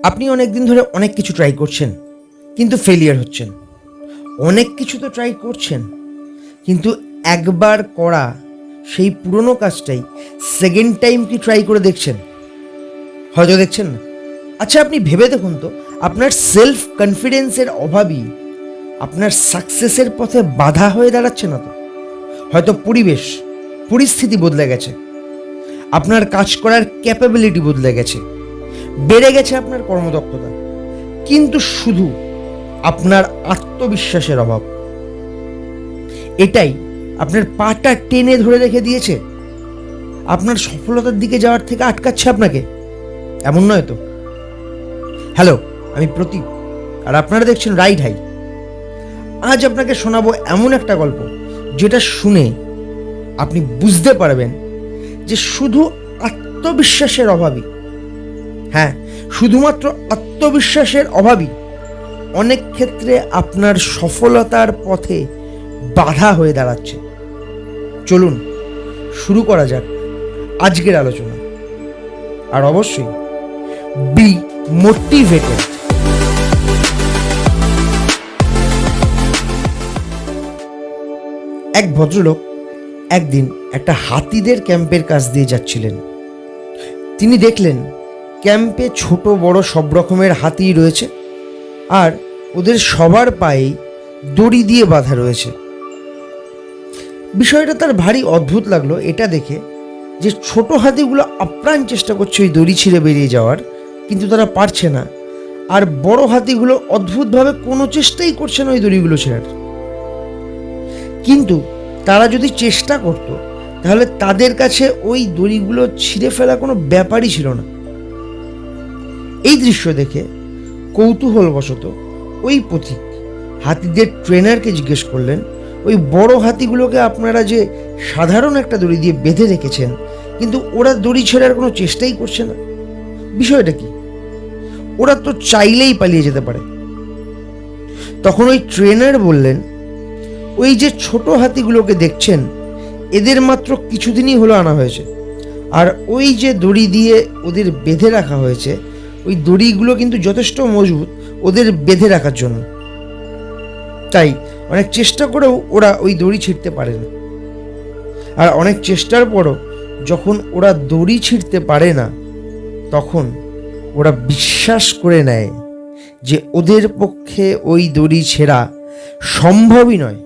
আপনি অনেক দিন ধরে অনেক কিছু ট্রাই করছেন, কিন্তু ফেলিয়ার হচ্ছেন। অনেক কিছু তো ট্রাই করছেন, কিন্তু একবার করা সেই পুরনো কাজটাই সেকেন্ড টাইম কি ট্রাই করে দেখছেন? হয়তো দেখছেন না। আচ্ছা, আপনি ভেবে দেখুন তো, আপনার সেলফ কনফিডেন্সের অভাবই আপনার সাকসেসের পথে বাধা হয়ে দাঁড়াচ্ছে না তো? হয়তো পরিস্থিতি বদলে গেছে, আপনার কাজ করার ক্যাপাবিলিটি বদলে গেছে, বেড়ে গেছে আপনার কর্মদক্ষতা, কিন্তু শুধু আপনার আত্মবিশ্বাসের অভাব। এটাই আপনার পাটা টেনে ধরে রেখে দিয়েছে, আপনার সফলতার দিকে যাওয়ার থেকে আটকাচ্ছে আপনাকে। এমন নয় তো? হ্যালো, আমি প্রতীক, আর আপনারা দেখছেন রাইট হাই। আজ আপনাকে শোনাবো এমন একটা গল্প যেটা শুনে আপনি বুঝতে পারবেন যে শুধু আত্মবিশ্বাসের অভাবই, হ্যাঁ, শুধুমাত্র আত্মবিশ্বাসের অভাবই অনেক ক্ষেত্রে আপনার সফলতার পথে বাধা হয়ে দাঁড়াচ্ছে। চলুন শুরু করা যাক আজকের আলোচনা। আর অবশ্যই বি মোটিভেটেড। এক ভদ্রলোক একদিন একটা হাতিদের ক্যাম্পের কাছ দিয়ে যাচ্ছিলেন। তিনি দেখলেন ক্যাম্পে ছোট বড় সব রকমের হাতি রয়েছে, আর ওদের সবার পায়েই দড়ি দিয়ে বাঁধা রয়েছে। বিষয়টা তার ভারী অদ্ভুত লাগলো এটা দেখে, যে ছোট হাতিগুলো আপ্রাণ চেষ্টা করছে ওই দড়ি ছিঁড়ে বেরিয়ে যাওয়ার, কিন্তু তারা পারছে না। আর বড় হাতিগুলো অদ্ভুতভাবে কোনো চেষ্টাই করছে না ওই দড়িগুলো ছেঁড়ার। কিন্তু তারা যদি চেষ্টা করত, তাহলে তাদের কাছে ওই দড়িগুলো ছিঁড়ে ফেলা কোনো ব্যাপারই ছিল না। এই দৃশ্য দেখে কৌতূহলবশত ওই পথিক হাতিদের ট্রেনারকে জিজ্ঞেস করলেন, ওই বড় হাতিগুলোকে আপনারা যে সাধারণ একটা দড়ি দিয়ে বেঁধে রেখেছেন, কিন্তু ওরা দড়ি ছেড়ার কোনো চেষ্টাই করছে না, বিষয়টা কি? ওরা তো চাইলেই পালিয়ে যেতে পারে। তখন ওই ট্রেনার বললেন, ওই যে ছোট হাতিগুলোকে দেখছেন, এদের মাত্র কিছুদিনই হলো আনা হয়েছে, আর ওই যে দড়ি দিয়ে ওদের বেঁধে রাখা হয়েছে, ওই দড়িগুলো কিন্তু যথেষ্ট মজবুত ওদের বেঁধে রাখার জন্য। তাই অনেক চেষ্টা করেও ওরা ওই দড়ি ছিঁড়তে পারে না। আর অনেক চেষ্টার পরও যখন ওরা দড়ি ছিঁড়তে পারে না, তখন ওরা বিশ্বাস করে নেয় যে ওদের পক্ষে ওই দড়ি ছেঁড়া সম্ভবই নয়।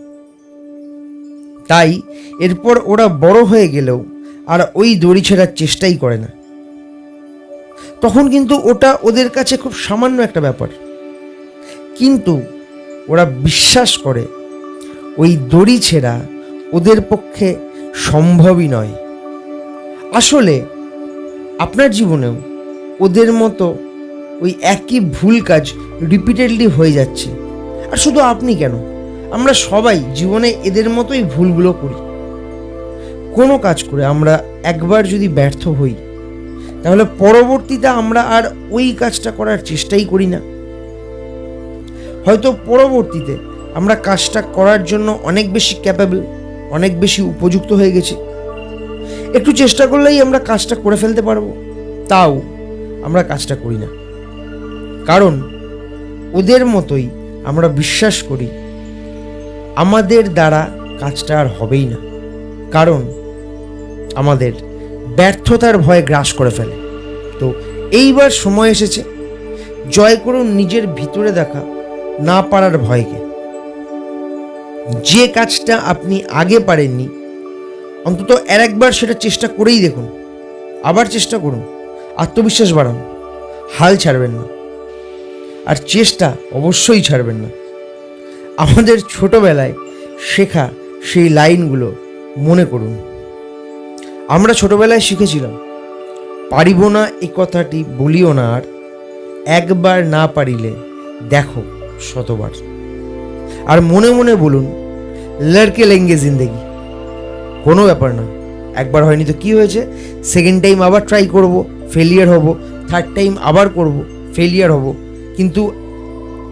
তাই এরপর ওরা বড় হয়ে গেলেও আর ওই দড়ি ছেঁড়ার চেষ্টাই করে না। তখন কিন্তু ওটা ওদের কাছে খুব সামান্য একটা ব্যাপার, কিন্তু ওরা বিশ্বাস করে ওই দড়ি ছেঁড়া ওদের পক্ষে সম্ভবই নয়। আসলে আপনার জীবনেও ওদের মতো ওই একই ভুল কাজ রিপিটেডলি হয়ে যাচ্ছে। আর শুধু আপনি কেন, আমরা সবাই জীবনে এদের মতোই ভুলগুলো করি। কোনো কাজ করে আমরা একবার যদি ব্যর্থ হই, তাহলে পরবর্তীতে আমরা আর ওই কাজটা করার চেষ্টাই করি না। হয়তো পরবর্তীতে আমরা কাজটা করার জন্য অনেক বেশি ক্যাপেবল, অনেক বেশি উপযুক্ত হয়ে গেছি, একটু চেষ্টা করলেই আমরা কাজটা করে ফেলতে পারবো, তাও আমরা কাজটা করি না। কারণ ওদের মতোই আমরা বিশ্বাস করি আমাদের দ্বারা কাজটা আর হবেই না, কারণ আমাদের ব্যর্থতার ভয় গ্রাস করে ফেলে। তো এইবার সময় এসেছে, জয় করুন নিজের ভিতরে দেখা না পারার ভয়কে। যে কাজটা আপনি আগে পারেননি, অন্তত একবার সেটা চেষ্টা করেই দেখুন। আবার চেষ্টা করুন, আত্মবিশ্বাস বাড়ান, হাল ছাড়বেন না, আর চেষ্টা অবশ্যই ছাড়বেন না। আমাদের ছোটবেলায় শেখা সেই লাইনগুলো মনে করুন। আমরা ছোটবেলায় শিখেছিলাম, পারিব না এ কথাটি বলিও না, আর একবার না পারিলে দেখো শতবার। আর মনে মনে বলুন, লড়কে লেঙ্গে জিন্দেগি। কোনো ব্যাপার না, একবার হয়নি তো কি হয়েছে, সেকেন্ড টাইম আবার ট্রাই করব, ফেলিয়ার হব, থার্ড টাইম আবার করব, ফেলিয়ার হব, কিন্তু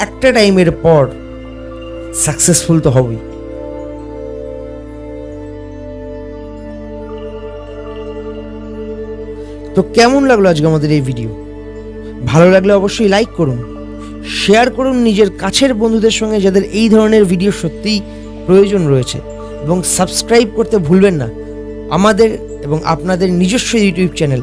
একটা টাইমের পর সাকসেসফুল তো হবই। তো কেমন লাগলো আজকে আমাদের এই ভিডিও? ভালো লাগলে অবশ্যই লাইক করুন, শেয়ার করুন নিজের কাছের বন্ধুদের সঙ্গে যাদের এই ধরনের ভিডিও সত্যিই প্রয়োজন রয়েছে, এবং সাবস্ক্রাইব করতে ভুলবেন না আমাদের এবং আপনাদের নিজস্ব ইউটিউব চ্যানেল